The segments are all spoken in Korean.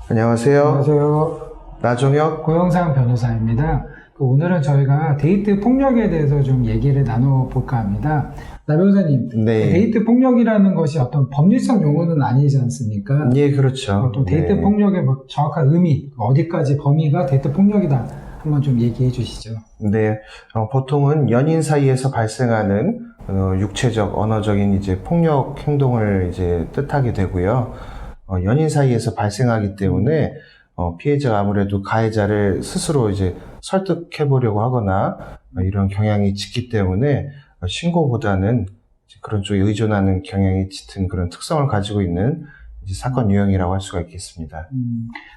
안녕하세요. 안녕하세요. 나종혁 고영상 변호사입니다. 오늘은 저희가 데이트 폭력에 대해서 좀 얘기를 나눠볼까 합니다. 나 변호사님, 네. 데이트 폭력이라는 것이 어떤 법리적 용어는 아니지 않습니까? 예, 그렇죠. 어떤 데이트 네. 폭력의 뭐 정확한 의미, 어디까지 범위가 데이트 폭력이다 한번 좀 얘기해 주시죠. 네, 보통은 연인 사이에서 발생하는 육체적, 언어적인 이제 폭력 행동을 이제 뜻하게 되고요. 연인 사이에서 발생하기 때문에 피해자가 아무래도 가해자를 스스로 이제 설득해 보려고 하거나 이런 경향이 짙기 때문에 신고보다는 그런 쪽에 의존하는 경향이 짙은 그런 특성을 가지고 있는 이제 사건 유형이라고 할 수가 있겠습니다.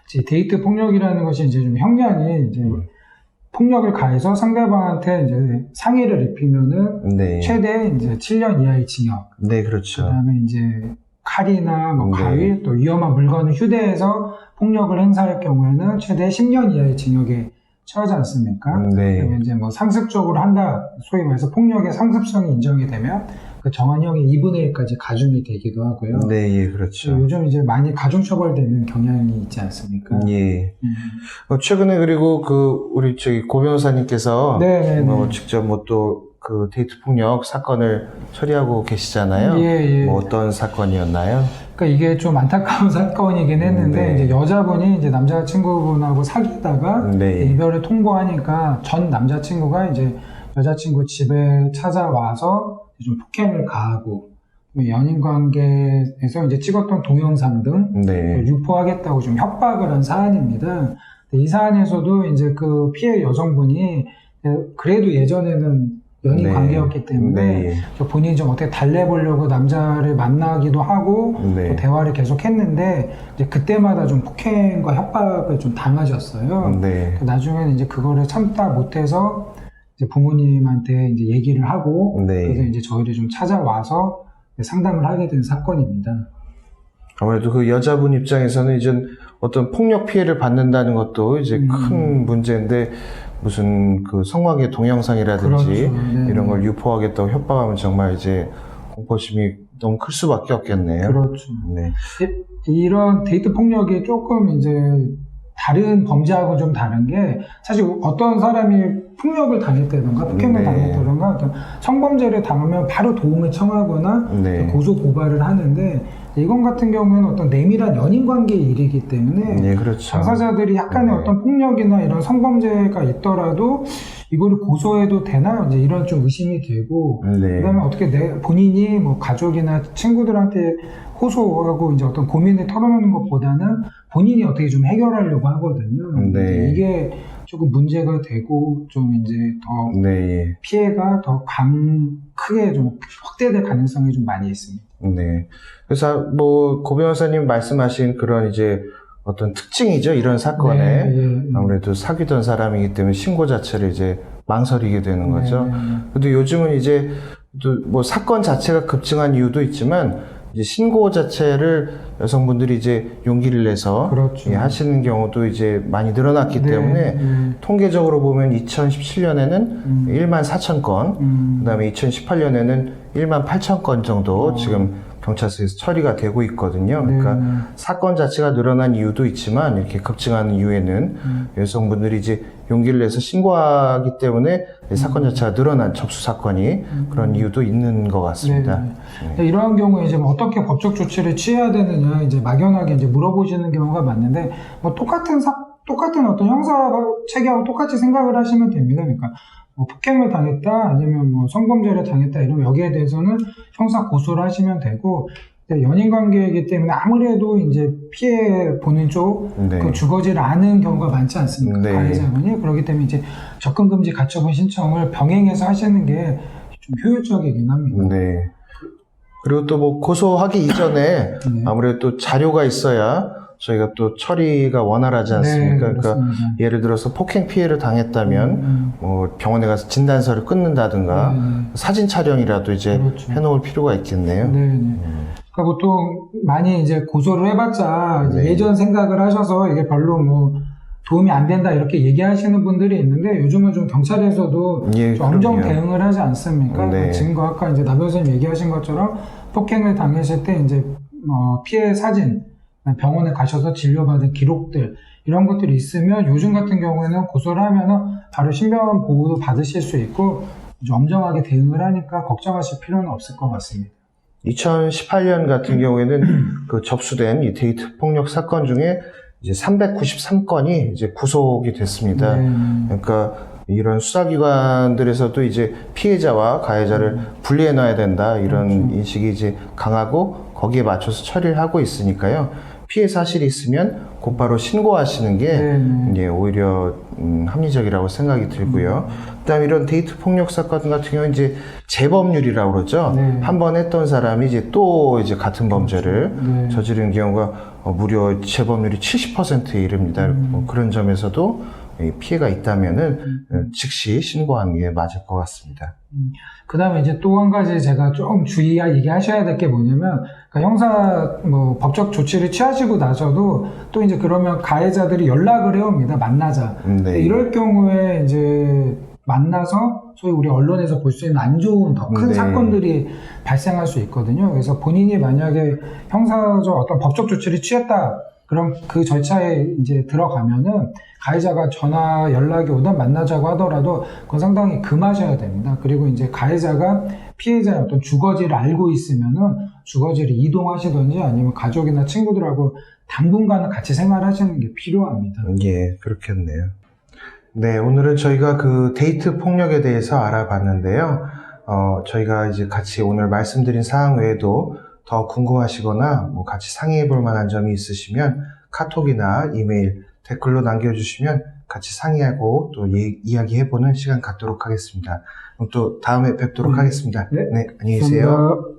이제 데이트 폭력이라는 것이 이제 좀 형량이 이제 폭력을 가해서 상대방한테 이제 상해를 입히면은 네. 최대 이제 7년 이하의 징역. 네, 그렇죠. 그다음에 이제 칼이나 뭐 네. 가위 또 위험한 물건을 휴대해서 폭력을 행사할 경우에는 최대 10년 이하의 징역에 처하지 않습니까? 네. 그러면 이제 뭐 상습적으로 한다, 소위 말해서 폭력의 상습성이 인정이 되면 그 정한형의 2분의 1까지 가중이 되기도 하고요. 네, 예, 그렇죠. 요즘 이제 많이 가중처벌되는 경향이 있지 않습니까? 예. 최근에 그리고 우리 고 변호사님께서 네네네. 직접 또 데이트 폭력 사건을 처리하고 계시잖아요. 예. 뭐 어떤 사건이었나요? 그러니까 이게 좀 안타까운 사건이긴 했는데, 네. 이제 여자분이 이제 남자친구분하고 사귀다가 네. 이별을 통보하니까 전 남자친구가 이제 여자친구 집에 찾아와서 좀 폭행을 가하고, 연인 관계에서 이제 찍었던 동영상 등 네. 유포하겠다고 좀 협박을 한 사안입니다. 이 사안에서도 이제 그 피해 여성분이 그래도 예전에는 연인 네. 관계였기 때문에 네. 본인이 좀 어떻게 달래보려고 남자를 만나기도 하고 네. 또 대화를 계속 했는데 이제 그때마다 좀 폭행과 협박을 좀 당하셨어요. 네. 나중에는 이제 그거를 참다 못해서 이제 부모님한테 이제 얘기를 하고 네. 그래서 이제 저희를 좀 찾아와서 상담을 하게 된 사건입니다. 아무래도 그 여자분 입장에서는 이제 어떤 폭력 피해를 받는다는 것도 이제 큰 문제인데 무슨 성관계 동영상이라든지 그렇죠. 이런 걸 유포하겠다고 협박하면 정말 이제 공포심이 너무 클 수밖에 없겠네요. 그렇죠. 네. 이런 데이트 폭력이 조금 이제 다른 범죄하고 좀 다른 게 사실 어떤 사람이 폭력을 당했다던가 폭행을 네. 당했다던가 어떤 성범죄를 당하면 바로 도움을 청하거나 네. 고소 고발을 하는데 이건 같은 경우에는 어떤 내밀한 연인 관계의 일이기 때문에 네, 그렇죠. 당사자들이 약간의 네. 어떤 폭력이나 이런 성범죄가 있더라도 이거를 고소해도 되나 이제 이런 좀 의심이 되고 네. 그다음에 어떻게 본인이 뭐 가족이나 친구들한테 호소하고 이제 어떤 고민을 털어놓는 것보다는 본인이 어떻게 좀 해결하려고 하거든요. 네. 이게 조금 문제가 되고 좀 이제 더 네. 피해가 더 크게 좀 확대될 가능성이 좀 많이 있습니다. 네. 그래서 고 변호사님 말씀하신 그런 이제 어떤 특징이죠. 이런 사건에 네. 아무래도 사귀던 사람이기 때문에 신고 자체를 이제 망설이게 되는 거죠. 네. 근데 요즘은 이제 또 사건 자체가 급증한 이유도 있지만 이제 신고 자체를 여성분들이 이제 용기를 내서 그렇죠. 하시는 경우도 이제 많이 늘어났기 네. 때문에 통계적으로 보면 2017년에는 14,000건, 그다음에 2018년에는 18,000건 정도 지금 경찰서에서 처리가 되고 있거든요. 그러니까 사건 자체가 늘어난 이유도 있지만 이렇게 급증하는 이유에는 여성분들이 이제 용기를 내서 신고하기 때문에 사건 자체가 늘어난 접수 사건이 그런 이유도 있는 것 같습니다. 네. 이러한 경우에 이제 어떻게 법적 조치를 취해야 되느냐 이제 막연하게 이제 물어보시는 경우가 많은데 뭐 똑같은 어떤 형사 체계하고 똑같이 생각을 하시면 됩니다. 그러니까 뭐 폭행을 당했다 아니면 뭐 성범죄를 당했다 이러면 여기에 대해서는 형사 고소를 하시면 되고 연인 관계이기 때문에 아무래도 이제 피해 보는 쪽 네. 그 주거지를 아는 경우가 많지 않습니까? 네. 가해자분이 그렇기 때문에 이제 접근금지 가처분 신청을 병행해서 하시는 게 좀 효율적이긴 합니다. 네. 그리고 또 뭐 고소하기 이전에 아무래도 또 자료가 있어야 저희가 또 처리가 원활하지 않습니까? 네, 그러니까 예를 들어서 폭행 피해를 당했다면 뭐 병원에 가서 진단서를 끊는다든가 사진 촬영이라도 이제 그렇죠. 해놓을 필요가 있겠네요. 그러니까 보통 많이 이제 고소를 해봤자 이제 네. 예전 생각을 하셔서 이게 별로 뭐 도움이 안 된다 이렇게 얘기하시는 분들이 있는데 요즘은 좀 경찰에서도 예, 좀 엄정 그럼요. 대응을 하지 않습니까? 네. 증거 아까 이제 나 변호사님 얘기하신 것처럼 폭행을 당했을 때 이제 피해 사진 병원에 가셔서 진료받은 기록들 이런 것들이 있으면 요즘 같은 경우에는 고소를 하면은 바로 신변 보호도 받으실 수 있고 엄정하게 대응을 하니까 걱정하실 필요는 없을 것 같습니다. 2018년 같은 경우에는 그 접수된 이 데이트 폭력 사건 중에 이제 393건이 이제 구속이 됐습니다. 그러니까 이런 수사기관들에서도 이제 피해자와 가해자를 분리해놔야 된다 이런 그렇죠. 인식이 이제 강하고 거기에 맞춰서 처리를 하고 있으니까요. 피해 사실이 있으면 곧바로 신고하시는 게 이제 오히려 합리적이라고 생각이 들고요. 그다음에 이런 데이트 폭력 사건 같은 경우는 이제 재범률이라고 그러죠. 한 번 했던 사람이 이제 또 이제 같은 범죄를 저지르는 경우가 무려 재범률이 70%에 이릅니다. 뭐 그런 점에서도 피해가 있다면은 즉시 신고하는 게 맞을 것 같습니다. 그 다음에 이제 또 한 가지 제가 좀 얘기하셔야 될 게 뭐냐면, 그러니까 형사, 법적 조치를 취하시고 나서도 또 이제 그러면 가해자들이 연락을 해옵니다. 만나자. 네. 이럴 경우에 이제 만나서 소위 우리 언론에서 볼 수 있는 안 좋은 더 큰 사건들이 발생할 수 있거든요. 그래서 본인이 만약에 형사적 어떤 법적 조치를 취했다. 그럼 그 절차에 이제 들어가면은 가해자가 전화 연락이 오든 만나자고 하더라도 그건 상당히 금하셔야 됩니다. 그리고 이제 가해자가 피해자의 어떤 주거지를 알고 있으면은 주거지를 이동하시든지 아니면 가족이나 친구들하고 당분간은 같이 생활하시는 게 필요합니다. 예, 그렇겠네요. 네, 오늘은 저희가 그 데이트 폭력에 대해서 알아봤는데요. 저희가 이제 같이 오늘 말씀드린 사항 외에도 더 궁금하시거나 뭐 같이 상의해 볼 만한 점이 있으시면 카톡이나 이메일, 댓글로 남겨주시면 같이 상의하고 또 이야기해 보는 시간 갖도록 하겠습니다. 그럼 또 다음에 뵙도록 하겠습니다. 네, 안녕히 계세요. 감사합니다.